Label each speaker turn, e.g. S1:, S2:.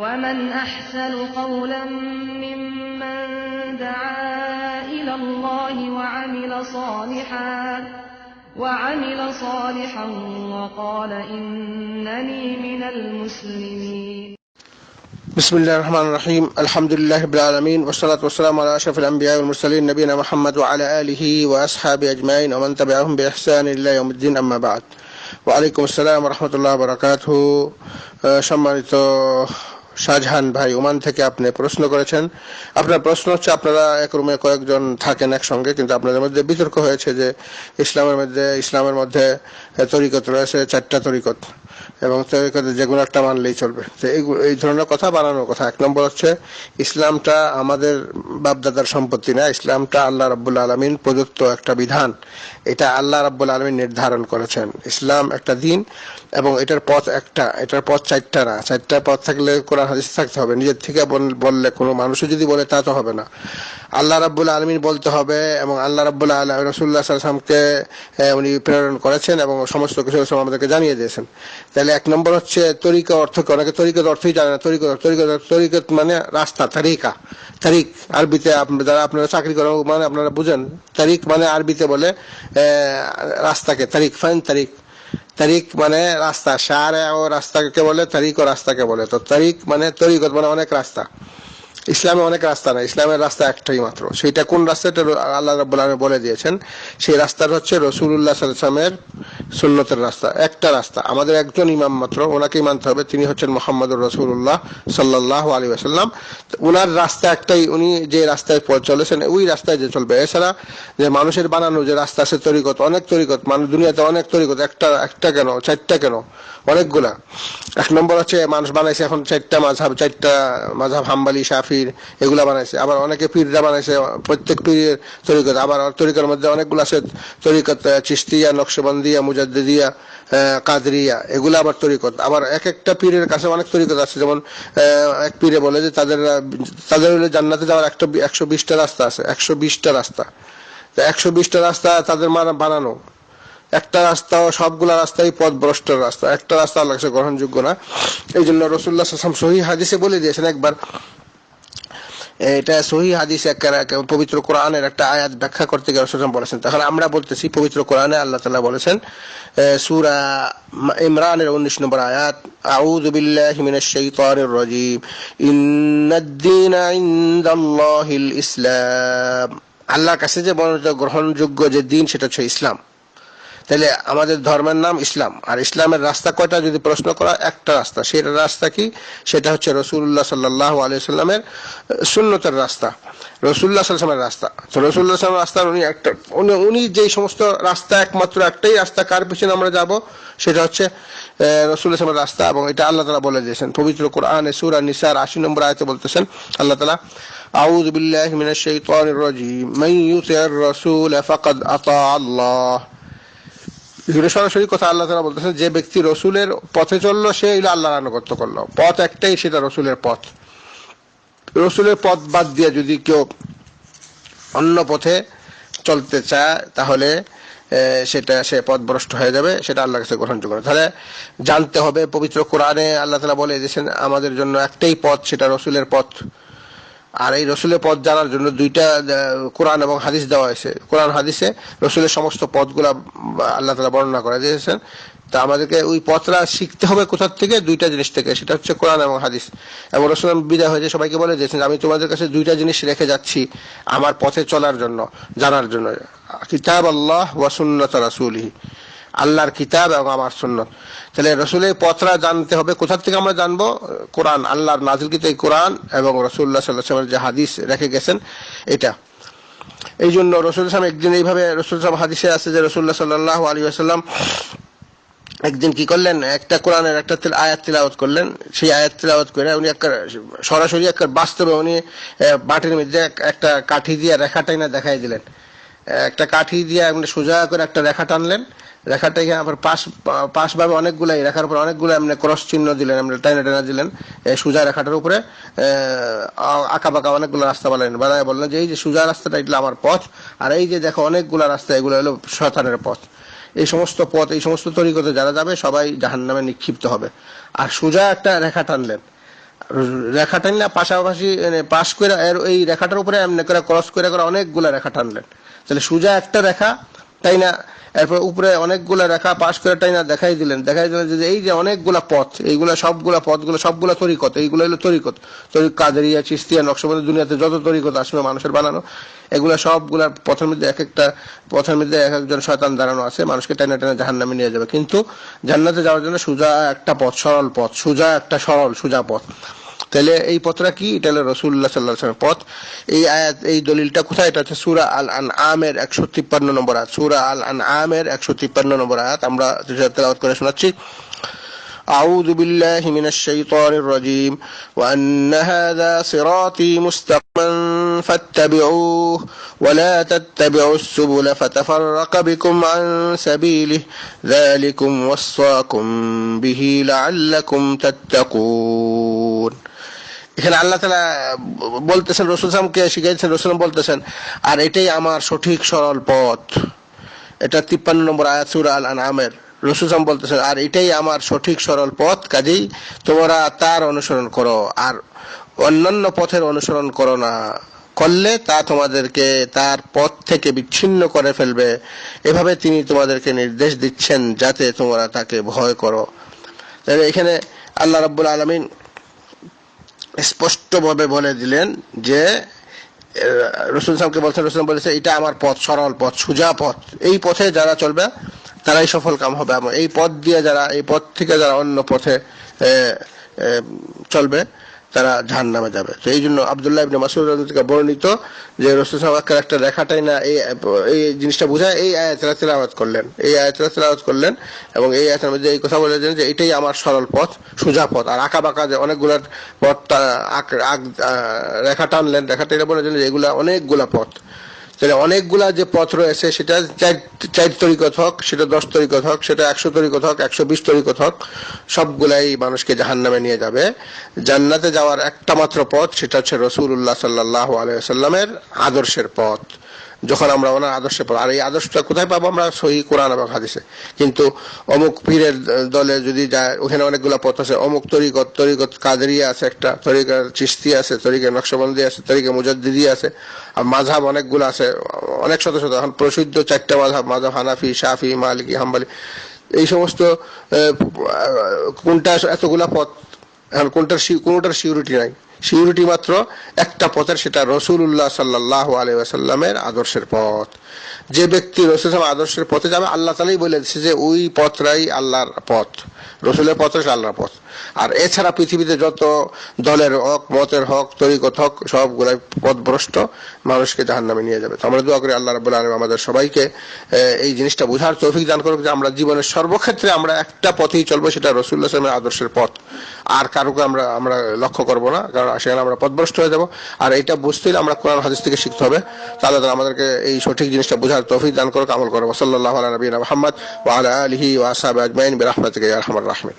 S1: ومن أحسن قولا ممن دعا إلى الله وعمل صالحا وقال إنني من المسلمين.
S2: بسم الله الرحمن الرحيم. الحمد لله رب العالمين والصلاة والسلام على أشرف الأنبياء والمرسلين نبينا محمد وعلى آله وأصحابه أجمعين ومن تبعهم بإحسان إلى يوم الدين أما بعد. ওয়ালাইকুম আসসালাম ওয়া রাহমাতুল্লাহি ওয়া বারাকাতুহু। সম্মানিত শাহজাহান ভাই, ওমান থেকে আপনি প্রশ্ন করেছেন। আপনার প্রশ্ন হচ্ছে, আপনারা এক রুমে কয়েকজন থাকেন একসঙ্গে, কিন্তু আপনাদের মধ্যে বিতর্ক হয়েছে যে ইসলামের মধ্যে তরিকত রয়েছে, 4টা তরিকত, এবং তরিকতে যে কোনো একটা মানলেই চলবে। তো এই ধরনের কথা বানানোর কথা। এক নম্বর হচ্ছে, ইসলামটা আমাদের বাপদাদার সম্পত্তি না। ইসলামটা আল্লাহ রাব্বুল আলামিন প্রদত্ত একটা বিধান। এটা আল্লাহ রাব্বুল আলামিন নির্ধারণ করেছেন। ইসলাম একটা দিন এবং এটার পথ একটা, এটার পথ 4টা না। 4টা পথ থাকলে কোরআন হাদিস থাকতে হবে। নিজের থেকে বললে কোনো মানুষও যদি বলে তা তো হবে না। আল্লাহ রাব্বুল আলামিন বলতে হবে, এবং আল্লাহ রাব্বুল আলামিন রাসূলুল্লাহ সাল্লাল্লাহু আলাইহি ওয়াসাল্লামকে উনি প্রেরণ করেছেন এবং সমস্ত কিছু আমাদেরকে জানিয়ে দিয়েছেন। তাহলে এক নম্বর হচ্ছে তরিকা অর্থ কি? অনেকে তরিকত অর্থই জানে না। তরিকত মানে রাস্তা, তারিক আরবিতে। যারা আপনারা চাকরি করেন মানে আপনারা বুঝেন, তারিক মানে আরবিতে বলে রাস্তাকে তারিক মানে রাস্তা। শারে ও রাস্তাকে বলে, তারিক ও রাস্তাকে বলে। তো তারিক মানে তরিকত মানে অনেক রাস্তা। ইসলামে অনেক রাস্তা না, ইসলামের রাস্তা একটাই মাত্র। সেইটা কোন রাস্তা? এটা আল্লাহ রাব্বুল আলামিন বলে দিয়েছেন। সেই রাস্তাটা হচ্ছে রাসূলুল্লাহ সাল্লাল্লাহু আলাইহি ওয়াসাল্লামের সুন্নতের রাস্তা। একটা রাস্তা, আমাদের একজন ইমাম মাত্র, ওনাকেই মানতে হবে। তিনি হচ্ছেন মুহাম্মদুর রাসূলুল্লাহ সাল্লাল্লাহু আলাইহি ওয়াসাল্লাম। ওনার রাস্তা একটাই, উনি যে রাস্তায় চলেছেন ওই রাস্তায় যে চলবে। এছাড়া যে মানুষের বানানো যে রাস্তা আছে তরিকত, অনেক তরিকত, মানুষ দুনিয়াতে অনেক তরিকত, একটা কেন, 4টা কেন, অনেকগুলা। এক নম্বর হচ্ছে, মানুষ বানাইছে এখন 4টা মাযহাব, হাম্বলি, শাফির, এগুলা বানাইছে। আবার অনেকে পীররা বানাইছে, প্রত্যেক পীরের তরিকত। আবার তরিকার মধ্যে অনেকগুলো আছে তরিকত, চিশতিয়া, নকশবন্দিয়া, মুজাদ্দিদিয়া, কাদরিয়া, এগুলা আবার তরিকত। আবার এক একটা পীরের কাছে অনেক তরিকত আছে। যেমন এক পীরে বলে যে তাদের জান্নাতে যাওয়ার 120টা রাস্তা আছে। 120টা রাস্তা, 120টা রাস্তা তাদের বানানো। একটা রাস্তা, সবগুলা রাস্তাই পথভ্রষ্টের রাস্তা। একটা রাস্তা আল্লাহর কাছে গ্রহণযোগ্য না। এই জন্য রাসূলুল্লাহ সাল্লাল্লাহু আলাইহি ওয়াসাল্লাম সহিহ হাদিসে বলে দিয়েছেন একবার। এটা সহিহ হাদিসে পবিত্র কোরআনের একটা আয়াত ব্যাখ্যা করতে গিয়ে রাসূল বলেছেন। তাহলে আমরা বলতেছি, পবিত্র কোরআনে আল্লাহ তাআলা বলেছেন, সূরা ইমরানের 19 নম্বর আয়াত, আউযু বিল্লাহি মিনাশ শাইতানির রাজীম, ইন্নাদ-দীনা ইনদাল্লাহিল ইসলাম। আল্লাহর কাছে যে গ্রহণযোগ্য যে দিন, সেটা হচ্ছে ইসলাম। তাহলে আমাদের ধর্মের নাম ইসলাম। আর ইসলামের রাস্তা কয়টা যদি প্রশ্ন করা, একটা রাস্তা। সেটা রাস্তা কি? সেটা হচ্ছে রাসূলুল্লাহ সাল্লাল্লাহু আলাইহি ওয়াসাল্লামের সুন্নতের রাস্তা, রাসূলুল্লাহ সাল্লাল্লাহু আলাইহি ওয়াসাল্লামের রাস্তা। তো রাসূলুল্লাহ সাল্লাল্লাহু আলাইহি ওয়াসাল্লাম উনি যেই সমস্ত রাস্তা, একমাত্র একটাই রাস্তা, কার পিছনে আমরা যাব, সেটা হচ্ছে রাসূলুল্লাহ সাল্লাল্লাহু আলাইহি ওয়াসাল্লামের রাস্তা। এবং এটা আল্লাহ তাআলা বলে দিয়েছেন পবিত্র কোরআনে সূরা নিসার 80 নম্বর আয়াতে বলতেছেন আল্লাহ তাআলা, আউযু বিল্লাহি মিনাশ শাইতানির রাজীম, মান ইউতি'র রাসূল ফাকাদ আতা আল্লাহ। সরাসরি কথা আল্লাহ তাআলা বলতেছেন, যে ব্যক্তি রসুলের পথে চললো সে আল্লাহর আনুগত্য করলো। পথ একটাই, সেটা রসুলের পথ। রসুলের পথ বাদ দিয়ে যদি কেউ অন্য পথে চলতে চায়, তাহলে সে পথভ্রষ্ট হয়ে যাবে, সেটা আল্লাহর কাছে গ্রহণযোগ্য না। তাহলে জানতে হবে, পবিত্র কোরআনে আল্লাহ তাআলা বলে দিয়েছেন আমাদের জন্য একটাই পথ, সেটা রসুলের পথ। আর এই রসুলের পথ জানার জন্য 2টা কোরআন এবং হাদিস দেওয়া হয়েছে। কোরআন হাদিসে রসুলের সমস্ত পথগুলা আল্লাহ তাআলা বর্ণনা করে দিয়েছেন। তা আমাদেরকে ওই পথটা শিখতে হবে কোথার থেকে? 2টা জিনিস থেকে, সেটা হচ্ছে কোরআন এবং হাদিস। এবং রাসূল বিদায় হয়েছে সবাইকে বলে দিয়েছেন, আমি তোমাদের কাছে 2টা জিনিস রেখে যাচ্ছি আমার পথে চলার জন্য, জানার জন্য, কিতাব আল্লাহ ওয়া সুন্নাত রাসূলিহি, আল্লাহর কিতাব এবং আমার সুন্নত। তাহলে রসুলের পথটা জানতে হবে। কোথা থেকে আমরা জানবো? কোরআন, আল্লাহর নাযিলকৃত এই কোরআন এবং রাসূলুল্লাহ সাল্লাল্লাহু আলাইহি ওয়াসাল্লাম যে হাদিস রেখে গেছেন, এটা। এই জন্য রাসূল সাল্লাল্লাহু আলাইহি ওয়াসাল্লাম একদিন এইভাবে, রাসূল সাল্লাল্লাহু আলাইহি ওয়াসাল্লাম হাদিসে আছে যে রাসূলুল্লাহ সাল্লাল্লাহু আলাইহি ওয়াসাল্লাম একদিন কি করলেন, একটা কোরআনের একটা আয়াত তিলাওয়াত করলেন। সেই আয়াত তিলাওয়াত করে উনি সরাসরি বাস্তবে উনি বাটির মধ্যে একটা কাঠি দিয়ে রেখা টাইনা দেখাই দিলেন। একটা কাঠি দিয়ে এমনি সোজা করে একটা রেখা টানলেন। রেখাটাকে আবার পাশ ভাবে অনেকগুলাই, রেখার উপর অনেকগুলো এমনি ক্রস চিহ্ন দিলেন, এমনি টাইনা দিলেন সোজা রেখাটার উপরে। আঁকা বাঁকা অনেকগুলো রাস্তা বানায় বললেন যে এই যে সোজা রাস্তাটা, এটা আমার পথ, আর এই যে দেখো অনেকগুলো রাস্তা, এগুলো হলো শয়তানের পথ। এই সমস্ত পথ, এই সমস্ত তরিকতে যারা যাবে সবাই জাহান্নামে নিক্ষিপ্ত হবে। আর সোজা একটা রেখা টানলেন, রেখা টানলে পাশাপাশি পাশ করে এই রেখাটার উপরে এমনি করে ক্রস করে অনেকগুলা রেখা টানলেন, তাহলে সোজা একটা রেখা, তাই না? এরপর উপরে অনেকগুলা রেখা পাশ করে তাই না দেখাই দিলেন যে এই যে অনেকগুলা পথ, এইগুলা সবগুলা পথগুলো সবগুলা তরিকত, এইগুলো হলো তরিকত, কাদেরিয়া, চিশতিয়া, নকশবন্দি, দুনিয়াতে যত তরিকত আসবে মানুষের বানানো, এগুলা সবগুলার পথের মধ্যে এক একটা পথের মধ্যে এক একজন শয়তান দাঁড়ানো আছে, মানুষকে টেনে টেনে জাহান্নামে নিয়ে যাবে। কিন্তু জান্নাতে যাওয়ার জন্য সোজা একটা পথ, সরল পথ, সোজা একটা সোজা পথ। তাহলে এই পথটা কি? এটা হলো রাসূলুল্লাহ সাল্লাল্লাহু আলাইহি ওয়াসাল্লামের পথ। এই আয়াত, এই দলিলটা কোথায়? এটা হচ্ছে সূরা আল আনআমের 153 নম্বর আয়াত। সূরা আল আনআমের 153 নম্বর আয়াত আমরা তেলাওয়াত করে শোনাচ্ছি। أعوذ بالله من الشيطان الرجيم وأن هذا صراطي مستقيما فاتبعوه ولا تتبعوا السبل فتفرق بكم عن سبيله ذلكم وصاكم به لعلكم تتقون। এখানে আল্লাহ তাআলা বলতেছেন, রাসূল সাল্লাল্লাহু আলাইহি ওয়াসাল্লামকে শিখাইছেন, রাসূল বলতেছেন আর এটাই আমার সঠিক সরল পথ। এটা 53 নম্বর আয়াত সূরা আল আনআমের। রাসূল সাল্লাল্লাহু বলতেছেন আর এটাই আমার সঠিক সরল পথ, কাজেই তোমরা তার অনুসরণ করো আর অন্যান্য পথের অনুসরণ করো না, করলে তা তোমাদেরকে তার পথ থেকে বিচ্ছিন্ন করে ফেলবে। এভাবে তিনি তোমাদেরকে নির্দেশ দিচ্ছেন যাতে তোমরা তাকে ভয় করো। তাহলে এখানে আল্লাহ রাব্বুল আলামিন স্পষ্টভাবে বলে দিলেন যে রাসূল সাহেবকে বলছেন, রাসূল বলেছে এটা আমার পথ, সরল পথ, সোজা পথ, এই পথে যারা চলবে তারাই সফল কাম হবে। এই পথ দিয়ে এই পথ থেকে যারা অন্য পথে চলবে তারা জাহান্নামে যাবে। তো এই জন্য আব্দুল্লাহ ইবনে মাসউদ রাদিয়াল্লাহু আনহু থেকে বর্ণিত যে রাসূল সাল্লাল্লাহু আলাইহি ওয়াসাল্লাম একটা রেখাটাই না এই জিনিসটা বোঝায়, এই আয়াতটা তেলাওয়াত করলেন এবং এই আয়াতের মধ্যে এই কথা বলেছেন যে এটাই আমার সরল পথ, সোজা পথ। আর আঁকা বাঁকা যে অনেকগুলা পথ রেখা টানলেন, রেখাটা বলেছেন যে এগুলা অনেকগুলা পথ। তাহলে অনেকগুলা যে পথ রয়েছে, সেটা 4 তরিকত হোক, সেটা 10 তরিকত হোক, সেটা 100 তরিকত হোক, 120 তরিকত হোক, সবগুলাই মানুষকে জাহান্নামে নিয়ে যাবে। জান্নাতে যাওয়ার একটা মাত্র পথ, সেটা হচ্ছে রাসূলুল্লাহ সাল্লাল্লাহু আলাইহি ওয়াসাল্লামের আদর্শের পথ। যখন আমরা ওনার আদর্শের পথ, আর এই আদর্শটা কোথায় পাবো? আমরা সহিহ কোরআন এবং হাদিসে। কিন্তু অমুক পীরের দলে যদি যায়, ওখানে অনেকগুলা পথ আছে, অমুক তরিকত কাদেরিয়া আছে একটা, তরিকা চিশতিয়া আছে, তরিকা নকশবন্দি আছে, তরিকা মুজাদ্দিদিয়া আছে, আর মাযহাব অনেকগুলো আছে, অনেক শত শত। এখন প্রসিদ্ধ 4টা মাযহাব হানাফি, শাফি, মালিকি, হাম্বলি, এই সমস্ত। কোনটা এতগুলা পথ, এখন কোনটার সিউরিটি নাই। সিউরিটি মাত্র একটা পথের, সেটা রাসূলুল্লাহ সাল্লাল্লাহু আলাইহি ওয়াসাল্লামের আদর্শের পথ। যে ব্যক্তি রাসূলের আদর্শের পথে যাবে, আল্লাহ তাআলাই বলে দিয়েছে যে ওই পথটাই আল্লাহর পথ, রাসূলের পথ হচ্ছে আল্লাহর পথ। আর এছাড়া পৃথিবীতে যত দলের হক, মতের হক, তরিকত হক, সবগুলাই পথভ্রষ্ট, মানুষকে জাহান্নামে নিয়ে যাবে। তো আমরা দোয়া করি আল্লাহ রাব্বুল আলামিন আমাদের সবাইকে এই জিনিসটা বোঝার তৌফিক দান করুক যে আমরা জীবনের সর্বক্ষেত্রে আমরা একটা পথেই চলবো, সেটা রাসূলুল্লাহ সাল্লাল্লাহু আলাইহি ওয়াসাল্লামের আদর্শের পথ। আর কারোকে আমরা লক্ষ্য করবো না, কারণ সেখানে আমরা পথভ্রষ্ট হয়ে যাবো। আর এটা বুঝতে হলে আমরা কোরআন হাদিস থেকে শিখতে হবে। তাহলে আমাদেরকে এই সঠিক জিনিসটা বোঝার তৌফিক দান করুক, আমল করবো। সাল্লাল্লাহু আলা নবিয়িনা মুহাম্মদ ওয়া আলা আলিহি ওয়া আসহাবিহি আজমাইন বিরহমাতিকা ইয়া আরহামার রাহিমিন।